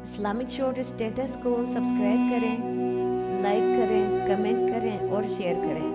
Islamic short status کو subscribe کریں، like کریں، کمنٹ کریں اور شیئر کریں۔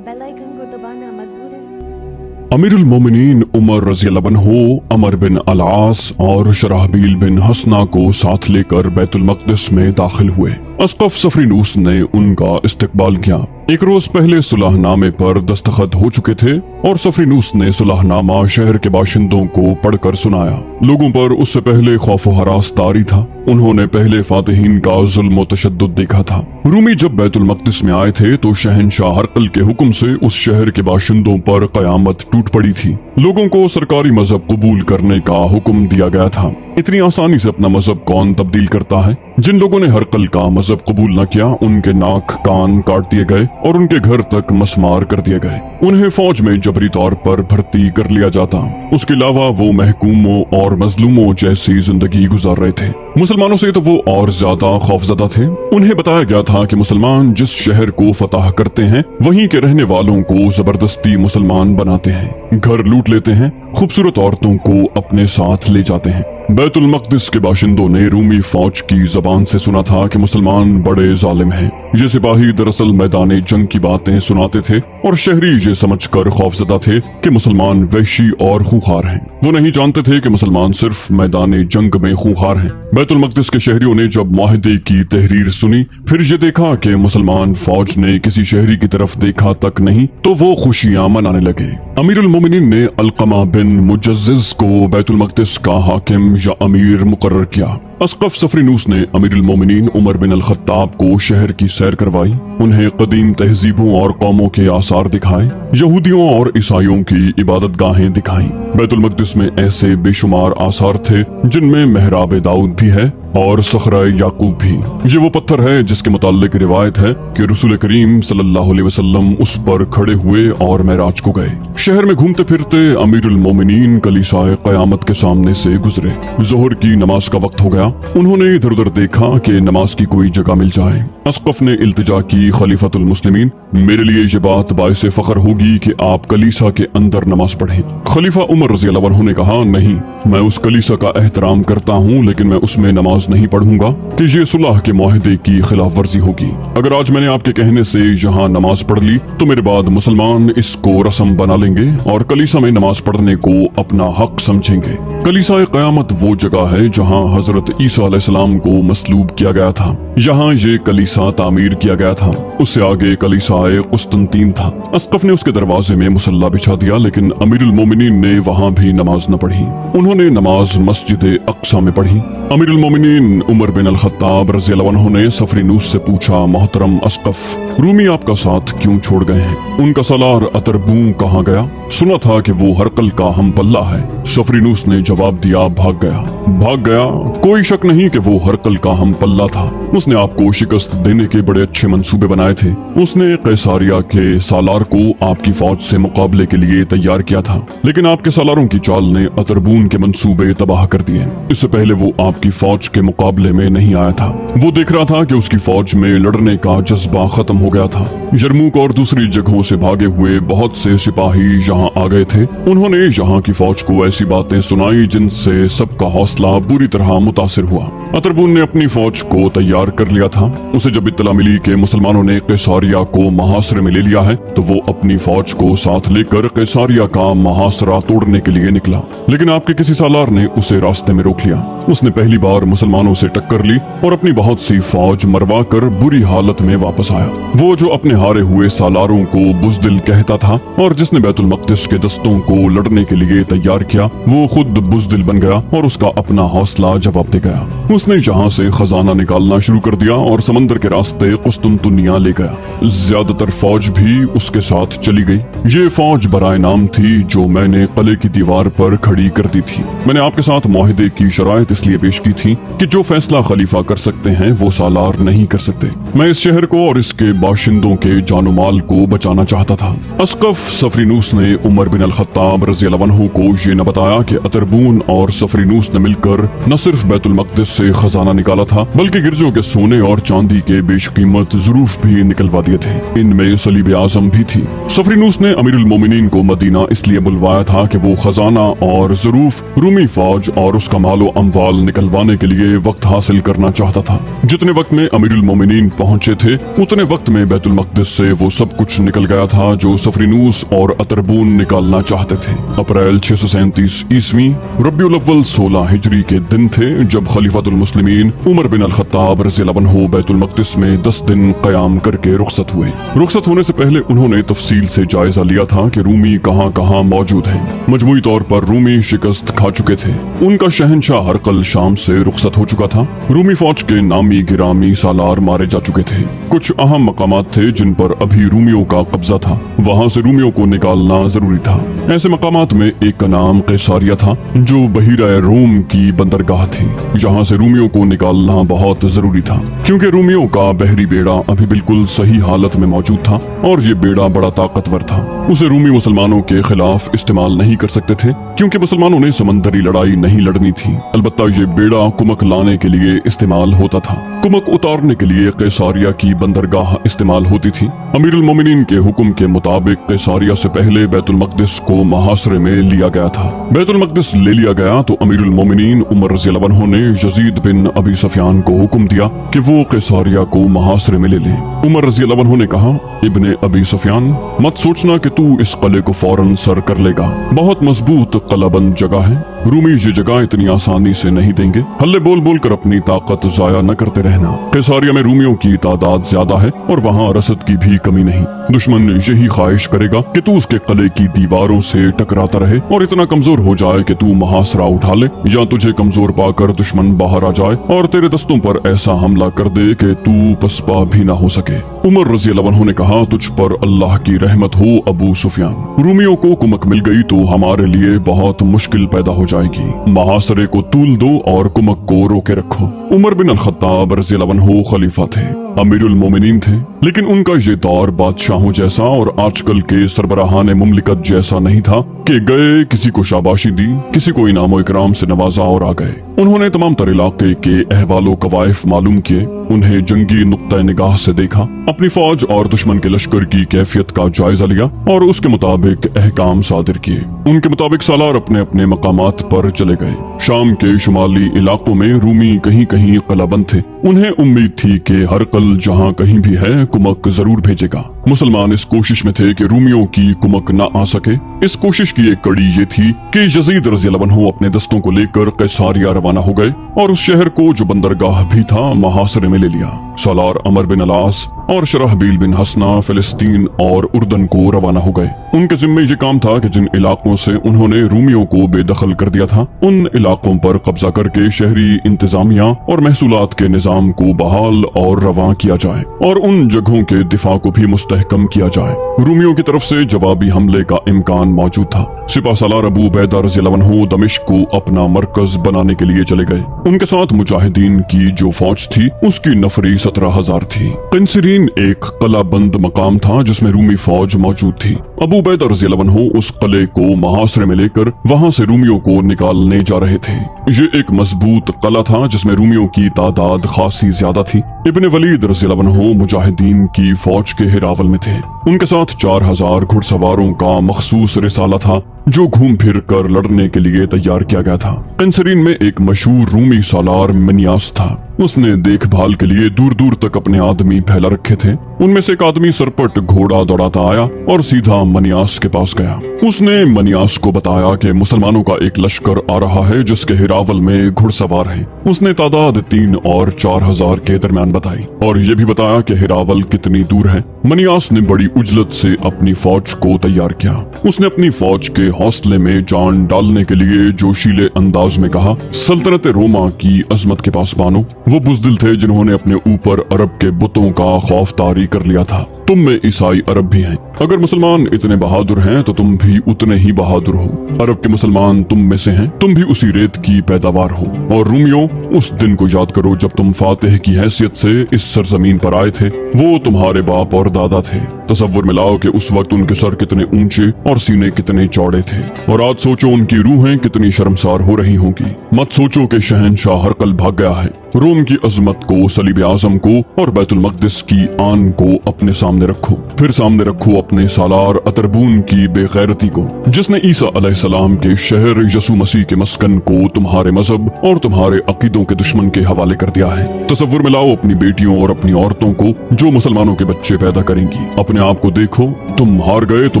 بیل آئیکن کو دبانا مت بھولیں۔ امیر المومنین عمر رضی اللہ عنہ عمر بن العاص اور شرحبیل بن حسنہ کو ساتھ لے کر بیت المقدس میں داخل ہوئے۔ اسقف صفرینوس نے ان کا استقبال کیا۔ ایک روز پہلے صلح نامے پر دستخط ہو چکے تھے اور صفرینوس نے صلح نامہ شہر کے باشندوں کو پڑھ کر سنایا۔ لوگوں پر اس سے پہلے خوف و ہراس طاری تھا۔ انہوں نے پہلے فاتحین کا ظلم و تشدد دیکھا تھا۔ رومی جب بیت المقدس میں آئے تھے تو شہنشاہ ہرقل کے حکم سے اس شہر کے باشندوں پر قیامت ٹوٹ پڑی تھی۔ لوگوں کو سرکاری مذہب قبول کرنے کا حکم دیا گیا تھا۔ اتنی آسانی سے اپنا مذہب کون تبدیل کرتا ہے؟ جن لوگوں نے ہرقل کا مذہب قبول نہ کیا ان کے ناک کان کاٹ دیے گئے اور ان کے گھر تک مسمار کر دیے گئے۔ انہیں فوج میں جبری طور پر بھرتی کر لیا جاتا۔ اس کے علاوہ وہ محکوموں اور مظلوموں جیسی زندگی گزار رہے تھے۔ مسلمانوں سے تو وہ اور زیادہ خوفزدہ تھے۔ انہیں بتایا گیا تھا کہ مسلمان جس شہر کو فتح کرتے ہیں وہیں کے رہنے والوں کو زبردستی مسلمان بناتے ہیں، گھر لوٹ لیتے ہیں، خوبصورت عورتوں کو اپنے ساتھ لے جاتے ہیں۔ بیت المقدس کے باشندوں نے رومی فوج کی زبان سے سنا تھا کہ مسلمان بڑے ظالم ہیں۔ یہ سپاہی دراصل میدان جنگ کی باتیں سناتے تھے اور شہری یہ سمجھ کر خوفزدہ تھے کہ مسلمان وحشی اور خونخوار ہیں۔ وہ نہیں جانتے تھے کہ مسلمان صرف میدان جنگ میں خونخوار ہیں۔ بیت المقدس کے شہریوں نے جب معاہدے کی تحریر سنی، پھر یہ دیکھا کہ مسلمان فوج نے کسی شہری کی طرف دیکھا تک نہیں، تو وہ خوشیاں منانے لگے۔ امیر المومنین نے علقمہ بن مجزز کو بیت المقدس کا حاکم یا امیر مقرر کیا۔ اسقف صفرینوس نے امیر المومنین عمر بن الخطاب کو شہر کی سیر کروائی، انہیں قدیم تہذیبوں اور قوموں کے آثار دکھائے، یہودیوں اور عیسائیوں کی عبادت گاہیں دکھائیں۔ بیت المقدس میں ایسے بے شمار آثار تھے جن میں محراب داؤد بھی ہے اور صخرہ یعقوب بھی۔ یہ وہ پتھر ہے جس کے متعلق روایت ہے کہ رسول کریم صلی اللہ علیہ وسلم اس پر کھڑے ہوئے اور معراج کو گئے۔ شہر میں گھومتے پھرتے امیر المومنین کلیسائے قیامت کے سامنے سے گزرے۔ ظہر کی نماز کا وقت ہو گیا۔ انہوں نے ادھر ادھر دیکھا کہ نماز کی کوئی جگہ مل جائے۔ اسقف نے التجا کی، خلیفۃ المسلمین، میرے لیے یہ بات باعث فخر ہوگی کہ آپ کلیسا کے اندر نماز پڑھیں۔ خلیفہ عمر رضی اللہ عنہ نے کہا، نہیں، میں اس کلیسا کا احترام کرتا ہوں لیکن میں اس میں نماز نہیں پڑھوں گا کہ یہ صلح کے معاہدے کی خلاف ورزی ہوگی۔ اگر آج میں نے آپ کے کہنے سے یہاں نماز پڑھ لی تو میرے بعد مسلمان اس کو رسم بنا لیں گے اور کلیسا میں نماز پڑھنے کو اپنا حق سمجھیں گے۔ کلیسا قیامت وہ جگہ ہے جہاں حضرت عیسیٰ علیہ السلام کو مصلوب کیا گیا تھا۔ یہاں یہ کلیسا تعمیر کیا گیا تھا۔ اس سے آگے کلیسا قسطنطین تھا۔ اسقف نے اس کے دروازے میں مصلی بچھا دیا لیکن امیر المومنین نے وہاں بھی نماز نہ پڑھی۔ انہوں نے نماز مسجد اقصی میں پڑھی۔ امیر المومنین عمر بن الخطاب رضی اللہ عنہ نے صفرینوس سے پوچھا، محترم اسقف، رومی آپ کا ساتھ کیوں چھوڑ گئے ہیں؟ ان کا سالار اتربون کہاں گیا؟ سنا تھا کہ وہ ہرقل کا ہم پلہ ہے۔ صفرینوس نے جواب دیا، بھاگ گیا۔ بھاگ گیا؟ کوئی شک نہیں کہ وہ ہرقل کا ہم پلہ تھا۔ اس نے آپ کو شکست دینے کے بڑے اچھے منصوبے بنائے تھے۔ اس نے قیصاریہ کے سالار کو آپ کی فوج سے مقابلے کے لیے تیار کیا تھا، لیکن آپ کے سالاروں کی چال نے اتربون کے منصوبے تباہ کر دیے۔ اس سے پہلے وہ آپ کی فوج کے مقابلے میں نہیں آیا تھا۔ وہ دیکھ رہا تھا کہ اس کی فوج میں لڑنے کا جذبہ ختم ہو گیا تھا۔ یرموک اور دوسری جگہوں سے بھاگے ہوئے بہت سے سپاہی یہاں آ گئے تھے۔ انہوں نے یہاں کی فوج کو ایسی باتیں سنائی جن سے سب کا حوصلہ بری طرح متاثر ہوا۔ اتربون نے اپنی فوج کو تیار کر لیا تھا۔ اسے جب اطلاع ملی کہ مسلمانوں نے قیصاریہ کو محاصرے میں لے لیا ہے تو وہ اپنی فوج کو ساتھ لے کر قیصاریہ کا محاصرہ توڑنے کے لیے نکلا، لیکن آپ کے کسی سالار نے اسے راستے میں روک لیا۔ اس نے پہلی بار مسلمانوں سے ٹکر لی اور اپنی بہت سی فوج مروا کر بری حالت میں واپس آیا۔ وہ جو اپنے ہارے ہوئے سالاروں کو بزدل کہتا تھا اور جس نے بیت المقدس کے دستوں کو لڑنے کے لیے تیار کیا، وہ خود بزدل بن گیا اور اس کا اپنا حوصلہ جواب دے گیا۔ اس نے یہاں سے خزانہ نکالنا شروع کر دیا اور سمندر کے راستے قسطنطنیہ لے گیا۔ زیادہ تر فوج بھی اس کے ساتھ چلی گئی۔ یہ فوج برائے نام تھی جو میں نے قلعے کی دیوار پر کھڑی کر دی تھی۔ میں نے آپ کے ساتھ معاہدے کی شرائط اس لیے پیش کی تھی کہ جو فیصلہ خلیفہ کر سکتے ہیں وہ سالار نہیں کر سکتے۔ میں اس شہر کو اور اس کے बाशिंदों के जानो माल को बचाना चाहता था। अस्कफ सफरीनूस ने उमर बिन अल-खत्ताब रज़ियल्लाहु अन्हु को ये न बताया कि अतरबून और सफरीनूस ने मिलकर न सिर्फ बैतुल मक़दिस से खजाना निकाला था, बल्कि गिरजों के सोने और चांदी के बेशकीमत ज़रूफ भी निकलवा दिए थे। इनमें सलीब आज़म भी थी। सफरीनूस ने अमीरुल मोमिनीन को मदीना इसलिए बुलवाया था कि वो खजाना और ज़रूफ रूमी फौज और उसका मालो अमवाल निकलवाने के लिए वक्त हासिल करना चाहता था। जितने वक्त में अमीरुल मोमिनीन पहुंचे थे, उतने वक्त में बैतुल मक़दिस से वो सब कुछ निकल गया था जो सफरीनूस और अतरबून निकालना चाहते थे। अप्रैल 637 ईस्वी रबीउल अव्वल 16 हिजरी के दिन थे जब खलीफातुल मुस्लिमीन उमर बिन अल-खत्ताब रज़ियल्लाहु अन्हु बैतुल मक़दिस में 10 दिन क़याम करके रुखसत हुए। रुखसत होने से पहले उन्होंने तफसील से जायजा लिया था कि रूमी कहाँ कहाँ मौजूद हैं। मजमूई तौर पर रूमी शिकस्त खा चुके थे। उनका शहंशाह हरकल शाम से रुखसत हो चुका था। रूमी फौज के नामी गिरामी सालार मारे जा चुके थे। कुछ अहम मकामात थे जिन पर अभी रूमियों का कब्जा था, वहाँ से रूमियों को निकालना जरूरी था। ऐसे मकामात में एक का नाम कैसारिया था जो बहीरा रोम की बंदरगाह थी, जहाँ से रूमियों को निकालना बहुत जरूरी था, क्योंकि रूमियों का बहरी बेड़ा अभी बिल्कुल सही हालत में मौजूद था और ये बेड़ा बड़ा ताकतवर था। उसे रूमी मुसलमानों के खिलाफ इस्तेमाल नहीं कर सकते थे, क्योंकि मुसलमानों ने समंदरी लड़ाई नहीं लड़नी थी। अलबत्ता ये बेड़ा कुमक लाने के लिए इस्तेमाल होता था। कुमक उतारने के लिए कैसारिया की बंदरगाह इस्तेमाल होती थी। अमीरुल मोमिनीन के हुक्म के मुताबिक कैसारिया से पहले बैतुल मक़दिस को मुहासरे में लिया गया था। बैतुल मक़दिस ले लिया गया तो अमीरुल मोमिनीन उमर रज़ियल्लाहु अन्हु ने यजीद बिन अबी सुफियान को हुक्म दिया कि वो कैसारिया को मुहासरे में ले ले। उमर रज़ियल्लाहु अन्हु ने कहा, इब्ने अबी सुफियान, मत सोचना कि तू इस किले को फौरन सर कर लेगा। बहुत मजबूत किलाबंद जगह है। रूमी ये जगह इतनी आसानी से नहीं देंगे। हल्ले बोल बोल कर अपनी ताकत जाया न करते रहना। कैसारिया में रूमियों की तादाद ज्यादा है और वहाँ रसद की भी कमी नहीं। दुश्मन यही ख्वाहिश करेगा कि तू उसके किले की दीवारों से टकराता रहे और इतना कमजोर हो जाए कि तू मुहासरा उठा ले, या तुझे कमजोर पाकर दुश्मन बाहर आ जाए और तेरे दस्तों पर ऐसा हमला कर दे कि तू पसपा भी न हो सके। उमर रज़ियल्लाहु अन्हु ने कहा, तुझ पर अल्लाह की रहमत हो अबू सुफियान। रूमियों को कुमक मिल गई तो हमारे लिए बहुत मुश्किल पैदा हो जाएगी। मुहासरे को तूल दो और कुमक को रोके रखो। उमर बिन अल-खत्ताब रज़ियल्लाहु अन्हु खलीफा थे, अमीरुल मोमिनीन थे, लेकिन उनका ये दौर बादशाहों जैसा और आजकल के सरबराहान मुमलिकत जैसा नहीं था कि गए, किसी को शाबाशी दी, किसी को इनाम इकराम से नवाजा और आ गए। उन्होंने तमाम तर इलाके के अहवालो कवायफ मालूम किए, उन्हें जंगी नुक्ता निगाह से देखा, अपनी फौज और दुश्मन के लश्कर की कैफियत का जायजा लिया और उसके मुताबिक अहकाम सादिर किए। उनके मुताबिक सालार अपने अपने मकामात पर चले गए। शाम के शुमाली इलाकों में रूमी कहीं कहीं किलाबंद थे। उन्हें उम्मीद थी कि हरकल जहाँ कहीं भी है कुमक जरूर भेजेगा। मुसलमान इस कोशिश में थे कि रूमियों की कुमक न आ सके। इस कोशिश की एक कड़ी ये थी कि यजीद रज़ियल्लाहु अन्हु अपने दस्तों को लेकर कैसारिया रवाना हो गए और उस शहर को जो बंदरगाह भी था मुहासरे में ले लिया। सालार अमर बिन अलास और शरहबील बिन हसना फिलिस्तीन और उर्दन को रवाना हो गए। उनके जिम्मे ये काम था कि जिन इलाकों से उन्होंने रूमियों को बेदखल कर दिया था, उन इलाकों पर कब्जा करके शहरी इंतजामिया और महसूलात के निजाम को बहाल और रवां किया जाए और उन जगहों के दिफा को भी मुस्तहकम किया जाए। रूमियों की तरफ से जवाबी हमले का इम्कान मौजूद था। सिपा सालार अबू उबैदा रज़ियल्लाहु अन्हु दमिश्क को अपना मरकज बनाने के लिए चले गए। उनके साथ मुजाहिदीन की जो फौज थी उसकी नफरी 17,000 थी। कंसरीन एक किलाबंद मकाम था जिसमें रूमी फौज मौजूद थी। अबू उबैदा रज़ियल्लाहु अन्हु उस किले को मुहासरे में लेकर वहाँ से रूमियों को निकालने जा रहे थे। ये एक मजबूत किला था जिसमें रूमियों की तादाद खासी ज्यादा थी। इब्ने वलीद रज़ियल्लाहु अन्हु मुजाहिदीन की फौज के हिरावल में थे। उनके साथ 4,000 घुड़सवारों का मखसूस रिसाला था जो घूम फिर कर लड़ने के लिए तैयार किया गया था। कंसरीन में एक मशहूर रूमी सालार मनियास था। उसने देखभाल के लिए दूर दूर तक अपने आदमी फैला रखे थे। उनमें से एक आदमी सरपट घोड़ा दौड़ाता आया और सीधा मनियास के पास गया। उसने मनियास को बताया कि मुसलमानों का एक लश्कर आ रहा है जिसके हिरावल में घुड़सवार हैं। उसने तादाद 3 और 4,000 के दरमियान बताई और ये भी बताया कि हिरावल कितनी दूर है। मनियास ने बड़ी उजलत से अपनी फौज को तैयार किया। उसने अपनी फौज के हौसले में जान डालने के लिए जोशीले अंदाज में कहा, सल्तनत रोमा की अजमत के पासबानों, वो बुज़दिल थे जिन्होंने अपने ऊपर अरब के बुतों का खौफ तारी कर लिया था। तुम में ईसाई अरब भी हैं। अगर मुसलमान इतने बहादुर हैं तो तुम भी उतने ही बहादुर हो। अरब के मुसलमान तुम में से हैं, तुम भी उसी रेत की पैदावार हो। और रूमियों, उस दिन को याद करो जब तुम फातिह की हैसियत से इस सरजमीन पर आए थे। वो तुम्हारे बाप और दादा थे। तसव्वुर मिलाओ कि उस वक्त उनके सर कितने ऊंचे और सीने कितने चौड़े थे, और आज सोचो उनकी रूहें कितनी शर्मसार हो रही होंगी। मत सोचो कि शहंशाह हरकल भाग गया है। रोम की अजमत को, सलीब आजम को और बैतुल मक़दिस की आन को अपने सामने रखो। फिर सामने रखो अपने सालार अतरबून की बेगैरती को, जिसने ईसा अलैहिस्सलाम के शहर यसू मसीह के मस्कन को तुम्हारे मजहब और तुम्हारे अकीदों के दुश्मन के हवाले कर दिया है। तसव्वुर मिलाओ अपनी बेटियों और अपनी औरतों को जो मुसलमानों के बच्चे पैदा करेंगी। अपने आप को देखो, तुम हार गए तो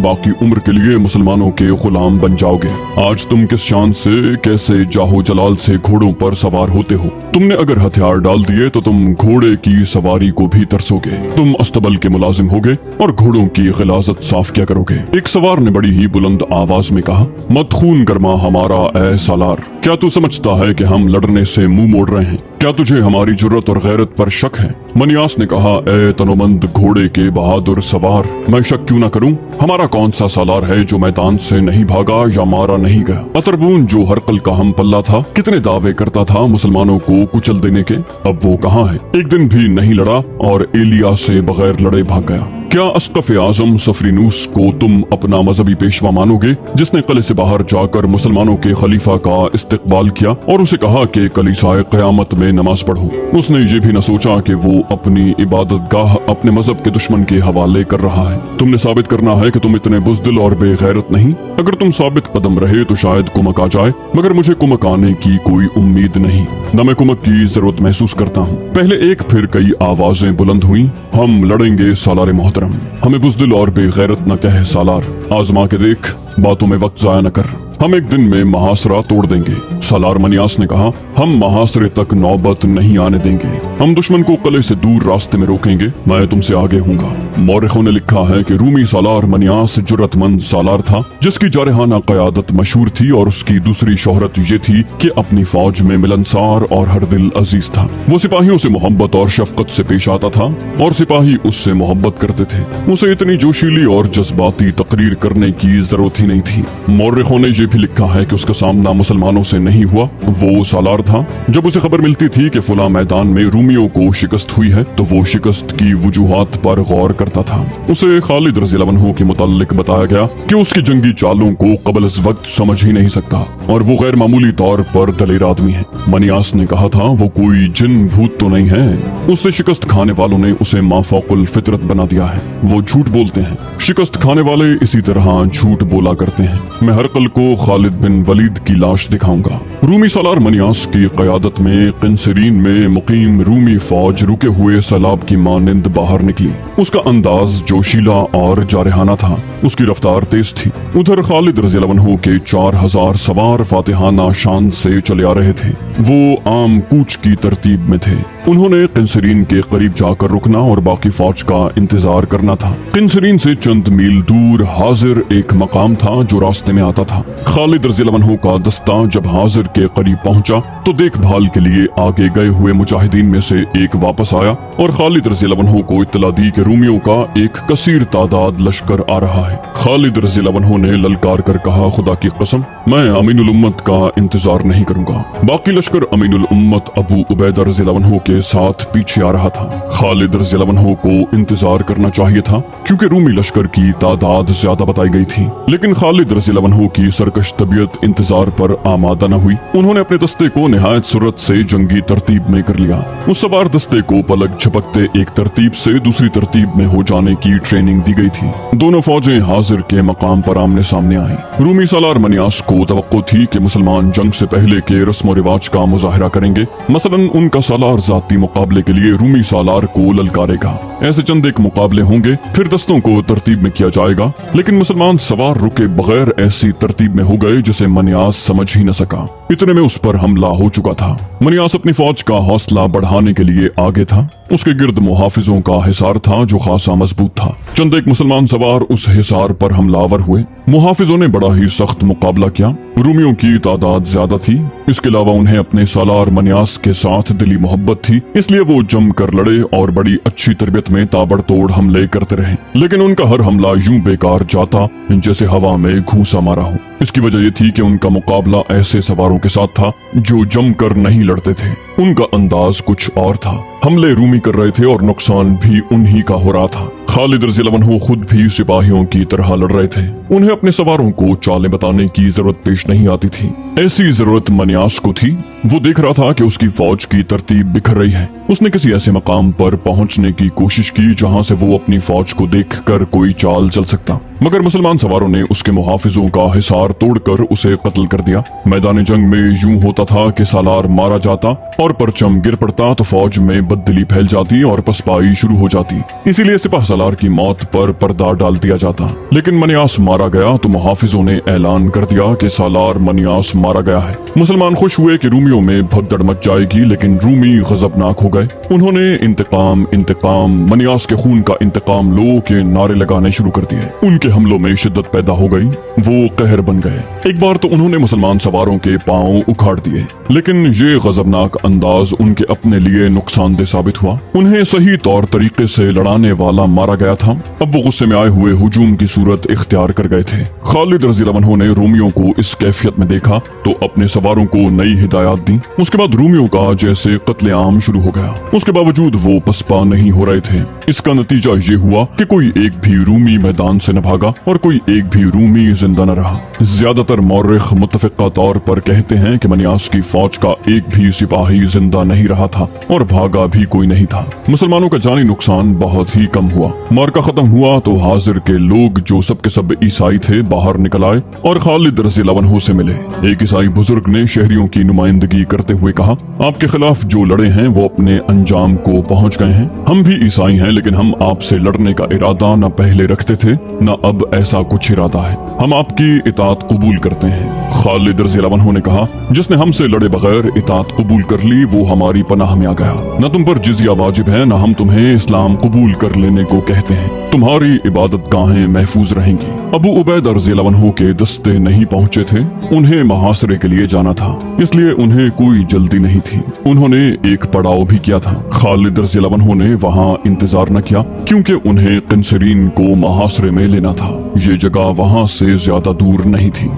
बाकी उम्र के लिए मुसलमानों के गुलाम बन जाओगे। आज तुम किस शान से, कैसे जाहो जलाल से घोड़ों पर सवार होते हो। तुमने अगर हथियार डाल दिए तो तुम घोड़े की सवारी को भी तरसोगे। तुम अस्तबल के मुलाजिम होगे और घोड़ों की गिलाजत साफ क्या करोगे। एक सवार ने बड़ी ही बुलंद आवाज में कहा, मत खून गरमा हमारा ए सालार, क्या तू समझता है कि हम लड़ने से मुंह मोड़ रहे हैं? क्या तुझे हमारी जुर्रत और गैरत पर शक है? मनियास ने कहा, ए तनोमंद घोड़े के बहादुर सवार, मैं शक क्यों ना करूं? हमारा कौन सा सालार है जो मैदान से नहीं भागा या मारा नहीं गया? अतरबून जो हरकल का हम पल्ला था, कितने दावे करता था मुसलमानों को कुचल देने के, अब वो कहाँ है? एक दिन भी नहीं लड़ा और एलिया से बगैर लड़े भाग गया। क्या अस्कफ आजम सफरीनूस को तुम अपना मजहबी पेशवा मानोगे, जिसने किले से बाहर जाकर मुसलमानों के खलीफा का इस्तकबाल किया और उसे कहा कि कलीसाए क़यामत में नमाज पढ़ो? उसने ये भी न सोचा कि वो अपनी इबादत गाह अपने मजहब के दुश्मन के हवाले कर रहा है। तुमने साबित करना है कि तुम इतने बुज़दिल और बेगैरत नहीं। अगर तुम साबित कदम रहे तो शायद कुमक आ जाए, मगर मुझे कुमक आने की कोई उम्मीद नहीं, न मैं कुमक की जरूरत महसूस करता हूँ। पहले एक फिर कई आवाजें बुलंद हुई, हम लड़ेंगे सालार मोहतरम, हमें बुज़दिल और बेगैरत न कहे सालार, आजमा के देख, बातों में वक्त जाया न कर, हम एक दिन में महासरा तोड़ देंगे। सालार मनियास ने कहा, हम महासरे तक नौबत नहीं आने देंगे, हम दुश्मन को किले से दूर रास्ते में रोकेंगे, मैं तुमसे आगे हूँगा। मौरखों ने लिखा है कि रूमी सालार मनियास जुर्रतमंद सालार था, जिसकी जारहाना क़यादत मशहूर थी, और उसकी दूसरी शोहरत ये थी कि अपनी फौज में मिलनसार और हर दिल अजीज था। वो सिपाहियों से मोहब्बत और शफकत से पेश आता था और सिपाही उससे मोहब्बत करते थे। उसे इतनी जोशीली और जज्बाती तकरीर करने की जरूरत ही नहीं थी। मौरखों ने भी लिखा है कि उसका सामना मुसलमानों से नहीं हुआ। वो सालार था, जब उसे खबर मिलती थी कि फला मैदान में रूमियों को शिकस्त हुई है तो वो शिकस्त की वजूहात पर गौर करता था। उसे खालिद रज़ियल्लाहु अन्हु के मुताल्लिक बताया गया कि उसकी जंगी चालों को कबल इस वक्त समझ ही नहीं सकता और वो गैर मामूली तौर पर दलेर आदमी है। मनियास ने कहा था, वो कोई जिन भूत तो नहीं है। उससे शिकस्त खाने वालों ने उसे माफौकुल फितरत बना दिया है। वो झूठ बोलते हैं, शिकस्त खाने वाले इसी तरह झूठ बोला करते हैं। मैं हरकल को खालिद बिन वलीद की लाश दिखाऊंगा। रूमी सालार मनियास की क़यादत में क़िंसरीन में मुकीम रूमी फौज रुके हुए सैलाब की मानिंद बाहर निकली। उसका अंदाज जोशीला और जारहाना था, उसकी रफ्तार तेज थी। उधर खालिद रज़ियल्लाहु अन्हु के 4000 सवार फातिहाना शान से चले आ रहे थे। वो आम कूच की तरतीब में थे। उन्होंने क़िंसरीन के करीब जाकर रुकना और बाकी फौज का इंतजार करना था। क़िंसरीन से चंद मील दूर हाजिर एक मकाम था जो रास्ते में आता था। खालिद रज़ियल्लाहु अन्हु का दस्ता जब हाजिर के करीब पहुंचा तो देखभाल के लिए आगे गए हुए मुजाहिदीन में से एक वापस आया और खालिद रज़ियल्लाहु अन्हु को इत्तला दी कि रूमियों का एक कसीर तादाद लश्कर आ रहा है। खालिद रज़ियल्लाहु अन्हु ने ललकार कर कहा, खुदा की कसम, मैं अमीनुल उम्मत का इंतजार नहीं करूंगा। बाकी लश्कर अमीनुल उम्मत अबू उबैदा रज़ियल्लाहु अन्हु के साथ पीछे आ रहा था। खालिद रज़ियल्लाहु अन्हु को इंतजार करना चाहिए था क्योंकि रूमी लश्कर की तादाद ज्यादा बताई गई थी, लेकिन खालिद रज़ियल्लाहु अन्हु की सरकश तबीयत इंतजार पर आमादा न हुई। उन्होंने अपने दस्ते को निहायत सूरत से जंगी तरतीब में कर लिया। उस सवार दस्ते को पलक झपकते एक तरतीब से दूसरी तरतीब में हो जाने की ट्रेनिंग दी गई थी। दोनों फौजें हाजिर के मकाम पर आमने सामने आई। रूमी सालार मनियास को तवक्को थी कि मुसलमान जंग से पहले के रस्म और रिवाज का मुजाहिरा करेंगे। मसलन उनका सालार जाती मुकाबले के लिए रूमी सालार को ललकारेगा। ऐसे चंद एक मुकाबले होंगे, फिर दस्तों को तरतीब में किया जाएगा। लेकिन मुसलमान सवार रुके बगैर ऐसी तरतीब में हो गए जिसे मनियास समझ ही न सका। इतने में उस पर हमला हो चुका था। मनियास अपनी फौज का हौसला बढ़ाने के लिए आगे था। उसके गिर्द मुहाफिजों का हिसार था जो खासा मजबूत था। चंद एक मुसलमान सवार उस हिसार पर हमलावर हुए। मुहाफिजों ने बड़ा ही सख्त मुकाबला किया। रूमियों की तादाद ज्यादा थी, इसके अलावा उन्हें अपने सालार मनियास के साथ दिली मोहब्बत थी, इसलिए वो जम कर लड़े और बड़ी अच्छी तरबियत में ताबड़तोड़ हमले करते रहे। लेकिन उनका हर हमला यूं बेकार जाता जैसे हवा में घूंसा मारा हो। इसकी वजह ये थी कि उनका मुकाबला ऐसे सवारों के साथ था जो जम कर नहीं लड़ते थे। उनका अंदाज कुछ और था। हमले रूमी कर रहे थे और नुकसान भी उन्हीं का हो रहा था। खालिद रज़ियल्लाहु अन्हु खुद भी सिपाहियों की तरह लड़ रहे थे। उन्हें अपने सवारों को चालें बताने की जरूरत पेश नहीं आती थी। ऐसी जरूरत मनियास को थी। वो देख रहा था कि उसकी फौज की तरतीब बिखर रही है। उसने किसी ऐसे मकाम पर पहुंचने की कोशिश की जहां से वो अपनी फौज को देखकर कोई चाल चल सकता, मगर मुसलमान सवारों ने उसके मुहाफिजों का हिसार तोड़कर उसे कत्ल कर दिया। मैदान जंग में यूं होता था कि सालार मारा जाता और परचम गिर पड़ता तो फौज में बददिली फैल जाती और पसपाई शुरू हो जाती। इसीलिए सिपाह सालार की मौत पर पर्दा डाल दिया जाता। लेकिन मनियास मारा गया तो मुहाफिजों ने ऐलान कर दिया कि सालार मनियास मारा गया है। मुसलमान खुश हुए कि रूमियों में भगदड़ मच जाएगी, लेकिन रूमी गजबनाक हो गए। उन्होंने इंतकाम इंतकाम, मनियास के खून का इंतकाम लो के नारे लगाने शुरू कर दिए। उनके हमलों में शिद्दत पैदा हो गई। वो कहर बन गए। एक बार तो उन्होंने मुसलमान सवारों के पांव उखाड़ दिए, लेकिन ये गजबनाक अंदाज उनके अपने लिए नुकसानदेह साबित हुआ। उन्हें सही तौर तरीके से लड़ाने वाला मारा गया था। अब वो गुस्से में आए हुए हुजूम की सूरत इख्तियार कर गए थे। खालिद रज़ियल्लाहु अन्हु ने रोमियों को इस कैफियत में देखा तो अपने सवारों को नई हिदायत दी। उसके बाद रोमियों का जैसे कत्लेआम शुरू हो गया। उसके बावजूद वो पसपा नहीं हो रहे थे। इसका नतीजा ये हुआ कि कोई एक भी रूमी मैदान से न भागा और कोई एक भी रूमी जिंदा न रहा। ज्यादातर मौर्रिख मुत्तफ़िक़ा तौर पर कहते हैं कि मनियास की फौज का एक भी सिपाही जिंदा नहीं रहा था और भागा भी कोई नहीं था। मुसलमानों का जानी नुकसान बहुत ही कम हुआ। मार्का खत्म हुआ तो हाजिर के लोग जो सब के सब ईसाई थे बाहर निकल आए और खालिद रज़ियल्लाहु अन्हु से मिले। एक ईसाई बुजुर्ग ने शहरियों की नुमाइंदगी करते हुए कहा, आपके खिलाफ जो लड़े हैं वो अपने अंजाम को पहुंच गए हैं। हम भी ईसाई हैं, लेकिन हम आपसे लड़ने का इरादा न पहले रखते थे न अब ऐसा कुछ इरादा है। हम आपकी इताअत कबूल करते हैं। खालिद रज़ियल्लाहु अन्हु ने कहा, जिसने हमसे लड़े बगैर इताअत कबूल कर ली वो हमारी पनाह में आ गया। न तुम पर जिज़िया वाजिब है, न हम तुम्हें इस्लाम कबूल कर लेने को कहते हैं। तुम्हारी इबादत गाहें महफूज रहेंगी। अबू उबैदा रज़ियल्लाहु अन्हु के दस्ते नहीं पहुंचे थे। उन्हें मुहासरे के लिए जाना था, इसलिए उन्हें कोई जल्दी नहीं थी। उन्होंने एक पड़ाव भी किया था। खालिद रज़ियल्लाहु अन्हु ने वहां इंतजार न किया, क्योंकि उन्हें क़िंसरीन को मुहासरे में लेना था। ये जगह वहां से ज्यादा दूर नहीं थी।